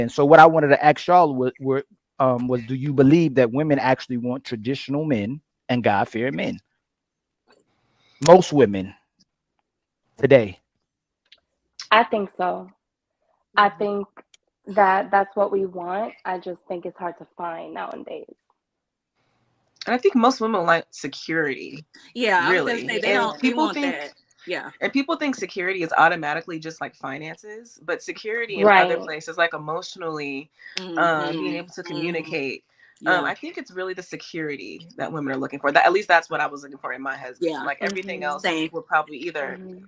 And so what I wanted to ask y'all was do you believe that women actually want traditional men and God-fearing men? Most women today. I think so. I think that that's what we want. I just think it's hard to find nowadays. And I think most women like security, Yeah, I was gonna really. say they And don't. They people want think that. Yeah. and people think security is automatically just like finances, but security in other Right. places, like emotionally, being able to communicate. Yeah. I think it's really the security that women are looking for. That, at least that's what I was looking for in my husband. Yeah. Like everything else Same. would probably either Mhm.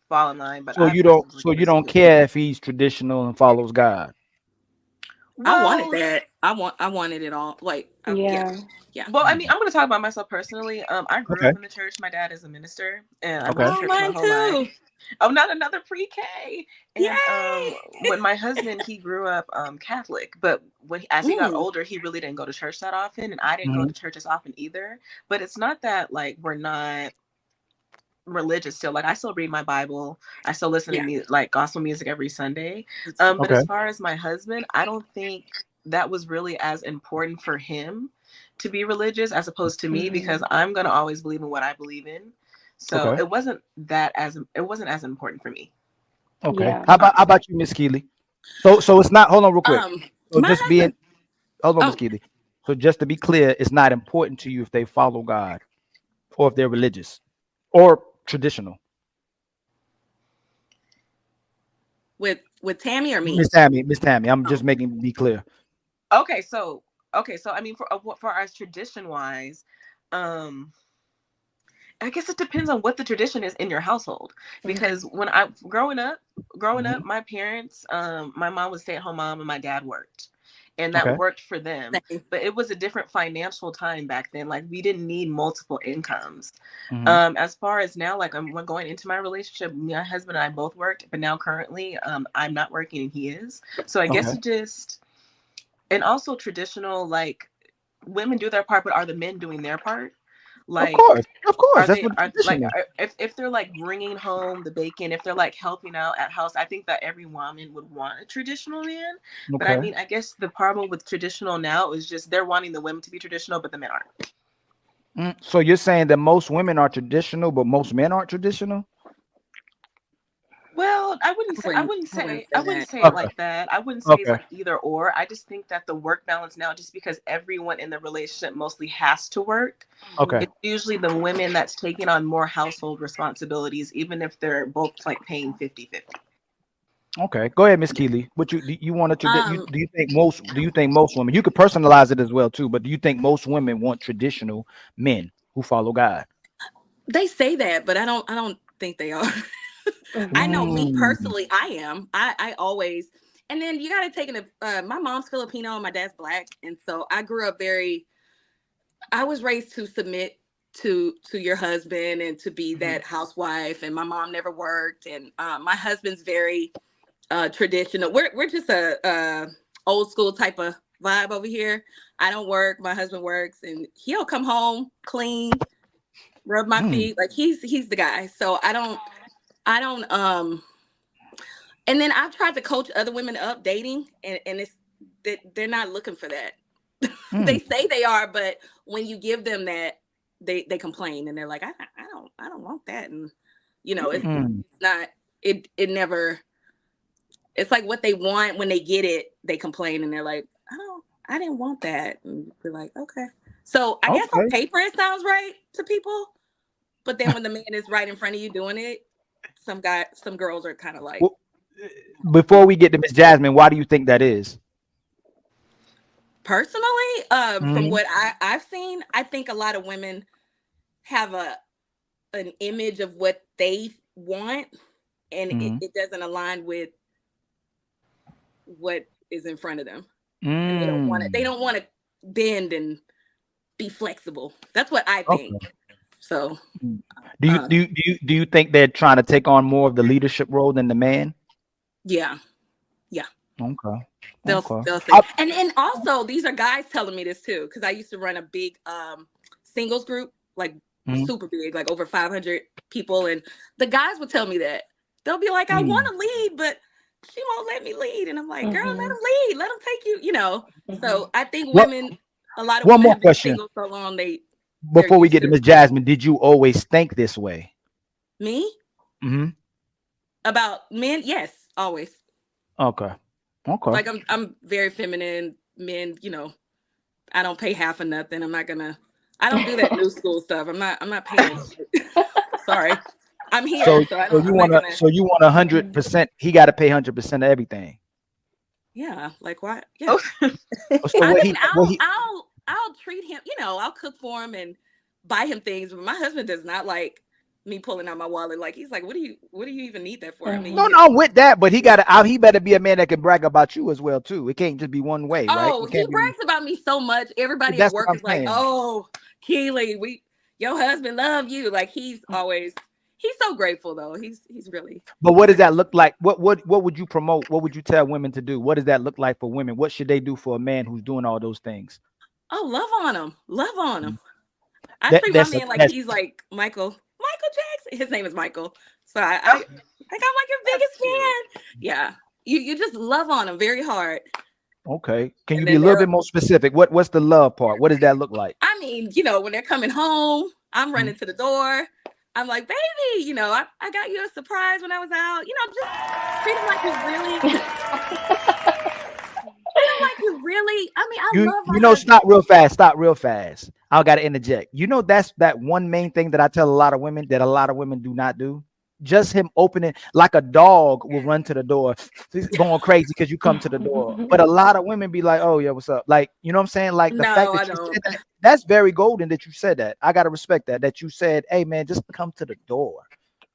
fall in line, but So I you don't personally so you prefer don't security. care if he's traditional and follows God. I wanted Well, that. I wanted it all. Like, yeah, Yeah. yeah. Well, I mean, I'm going to talk about myself personally. I grew Okay. up in the church. My dad is a minister, and I went Okay. to Oh, church my mine whole life. too. Oh, not another pre-K. And Yay! when my husband, he grew up Catholic, but as he got Mm, older, he really didn't go to church that often, and I didn't go Mhm. to church as often either. But it's not that like we're not religious still. Like I still read my Bible. I still listen to yeah. like gospel music every Sunday. Me too. But Okay. as far as my husband, I don't think that was really as important for him to be religious as opposed to me, because Mhm. I'm gonna always believe in what I believe in. So Okay. it wasn't as important for me. Okay. Yeah. How about you, Miss Keely? So it's not, hold on real quick. Um, So my just being husband. hold on, Miss Oh, Keely. So just to be clear, it's not important to you if they follow God or if they're religious or traditional. with Tammy or me? Miss Tammy, I'm just Oh, making be clear. Okay, so I mean, for us tradition wise, um I guess it depends on what the tradition is in your household. Because Mhm. when I growing up, Mhm. my parents, my mom was a stay-at-home mom and my dad worked, and that Okay. worked for them. same. But it was a different financial time back then. Like we didn't need multiple incomes. Mhm. As far as now, like I'm going into my relationship, my husband and I both worked, but now currently, I'm not working and he is. So I guess Okay. it just, and also traditional, like women do their part, but are the men doing their part? Of Like course. Of course. are That's they what the are tradition like is. if they're like bringing home the bacon, if they're like helping out at house, I think that every woman would want a traditional man. But I Okay. mean, I guess the problem with traditional now is just they're wanting the women to be traditional, but the men aren't. So you're saying that most women are traditional, but most men aren't traditional? Well, I wouldn't I say wouldn't that. say it Okay. like that. I wouldn't say it's Okay. like either or. I just think that the work balance now, just because everyone in the relationship mostly has to work, Okay. Mhm. it's usually the women that's taking on more household responsibilities, even if they're both like paying 50-50. Okay. Go ahead, Miss Keely. What you want to you Um, do you think most women, you could personalize it as well too, but do you think most women want traditional men who follow God? they say that, but I don't think they are. I Mhm. know me Mm, personally, I am. I always, and then you got to take it. My mom's Filipino, and my dad's black, and so I grew up very. I was raised to submit to your husband and to be Mhm. that housewife. And my mom never worked, and my husband's very traditional. We're just a old school type of vibe over here. I don't work. My husband works, and he'll come home clean, rub my mm, feet. Like he's the guy. So I don't. And then I've tried to coach other women up dating, and it's they're not looking for that. mm, They say they are, but when you give them that, they complain and they're like, I don't want that, and mm. it's not it never. It's like what they want when they get it, they complain and they're like, I didn't want that, and we're like, okay. So I guess on Okay. paper it sounds right to people, but then when the man is right in front of you doing it, some girls are kind of like. Well, before we get to Miss Jasmine, why do you think that is? Personally, from Mhm. what I've seen, I think a lot of women have an image of what they want, and Mhm. it doesn't align with what is in front of them, and they don't want it. They Mm. don't want to bend and be flexible. That's what I think. Okay. So, Mm. Do you uh, do you do you do you think they're trying to take on more of the leadership role than the man? yeah, yeah. Okay. They'll Okay. they'll say, I, and also these are guys telling me this too, because I used to run a big singles group, like mhm, super big, like over 500 people, and the guys would tell me that they'll be like, I want mm, to lead, but she won't let me lead. And I'm like, girl, let Mhm. him lead. Let him take you, you know. Mhm. So I think What- women, a lot of one women more have been question. single so long, they're Before we used get to to Miss Jasmine, did you always think this way? me Mm-hmm. about men. Yes, always. Okay. Okay. Like I'm very feminine. Men, you know, I don't pay half of nothing. I don't do that new school stuff. I'm not paying. Sorry. I'm here, So, so I so don't. you I'm not wanna, gonna. so you want 100%? He got to pay 100% of everything. Yeah, like why? Yeah. Oh, So I what mean, he? I'll treat him. You know, I'll cook for him and buy him things. But my husband does not like me pulling out my wallet. Like he's like, what do you even need that for? I mean, Mhm. No, you no, with that, but he got to. He better be a man that can brag about you as well too. It can't just be one way, right? Oh, It he can't be. brags about me so much. Everybody at That's what work I'm is like, saying. "Oh, Keely, your husband love you." Like he's so grateful though. He's really. But what does that look like? What would you promote? What would you tell women to do? What does that look like for women? What should they do for a man who's doing all those things? Oh, love on him. I That treat my that's a, man like that's he's like Michael Jackson. His name is Michael, so I I'm like your biggest fan. Yeah, you just love on him very hard. okay. Can you And be a then little bit more specific? What's the love part? What does that look like? I mean, you know, when they're coming home, I'm running to the door. I'm like, baby, you know, I got you a surprise when I was out. You know, just treat him like you really. I mean, I love my husband. Stop real fast. I gotta interject. You know, that's that one main thing that I tell a lot of women that a lot of women do not do. Just him opening like a dog will run to the door, he's going crazy because you come to the door. But a lot of women be like, "Oh yeah, what's up?" Like, you know what I'm saying? Like the fact No, I that you don't. said that, that's very golden that you said that. I gotta respect that. That you said, "Hey man, just come to the door."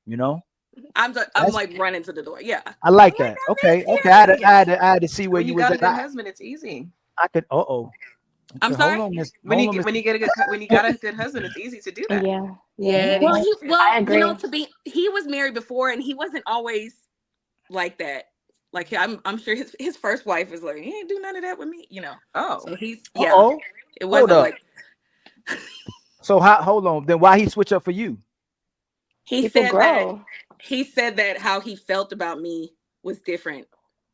You know, I'm That's- like running to the door. Yeah. I like I'm like, that. I Okay, miss okay. you. I had to see where when you you was got a at. good husband, it's easy. I could. Okay, I'm hold sorry. on, Miss. When Hold on, you Miss. when you got a good husband, it's easy to do that. Yeah. Yeah. Yeah. Well, I you know, agree. he was married before, and he wasn't always like that. Like I'm sure his first wife was like, he ain't do none of that with me, you know. Oh, So it Hold wasn't up. like So hold on. Then why he switch up for you? he People said grow. that how he felt about me was different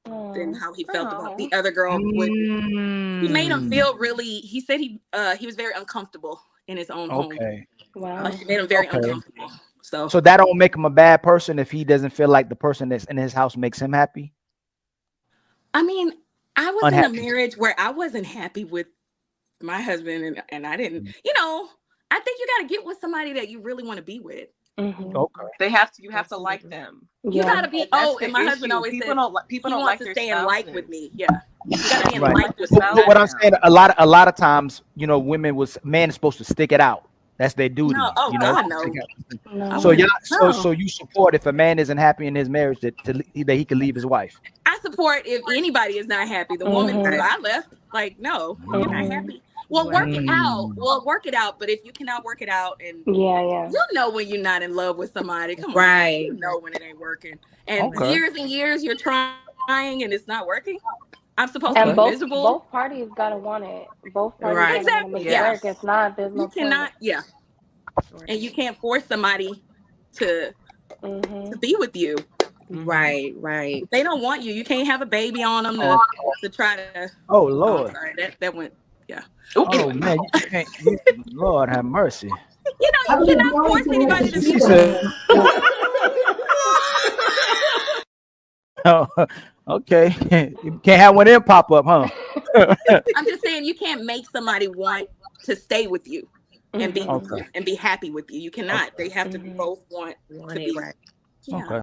than Oh. how he felt about Oh. the other girl. He made him Mm, feel really. He said he was very uncomfortable in his own home. okay. Wow. She made him very Okay. uncomfortable. So So that don't make him a bad person if he doesn't feel like the person that's in his house makes him happy. I mean, I was in a Unhappy. marriage where I wasn't happy with my husband, and I didn't. You know, I think you got to get with somebody that you really want to be with. Mhm. Okay. you have to like them. You Yeah. gotta be. That's Oh, the and my husband issue. always People says don't people he don't wants like to their stay in like spouses. with me. Yeah, you gotta be in Right. like with Spouse somebody. What I'm now. saying, a lot of times, you know, women was man is supposed to stick it out. That's their duty. No, oh You know. God, no. Stick out. No. So wouldn't- y'all, no. so you support if a man isn't happy in his marriage that he could leave his wife. I support if anybody is not happy. The woman Mhm. who I left, like, no, you're not Mhm. happy. Well, work it out. Well, work it out. But if you cannot work it out, and Yeah. you know when you're not in love with somebody, come on, Right. you know when it ain't working. And Okay. years and years you're trying and it's not working. I'm supposed And to be miserable. both parties gotta want it. Both parties Right. gotta want to make it Yes. work. If not, there's no You cannot, point. and you can't force somebody to Mhm. be with you. Right. Right. If they don't want you, you can't have a baby on them to try to. Oh Oh, I'm Lord. sorry, that went. Yeah. Oh Anyway, man, you can't. Lord have mercy. you know you cannot force anybody to be She with said, you. oh, okay. You can't have one of them pop up, huh? I'm just saying you can't make somebody want to stay with you and be Mhm. with you and be happy with you. You cannot. They have to Mhm. both want to Want it be. right. Yeah. Okay.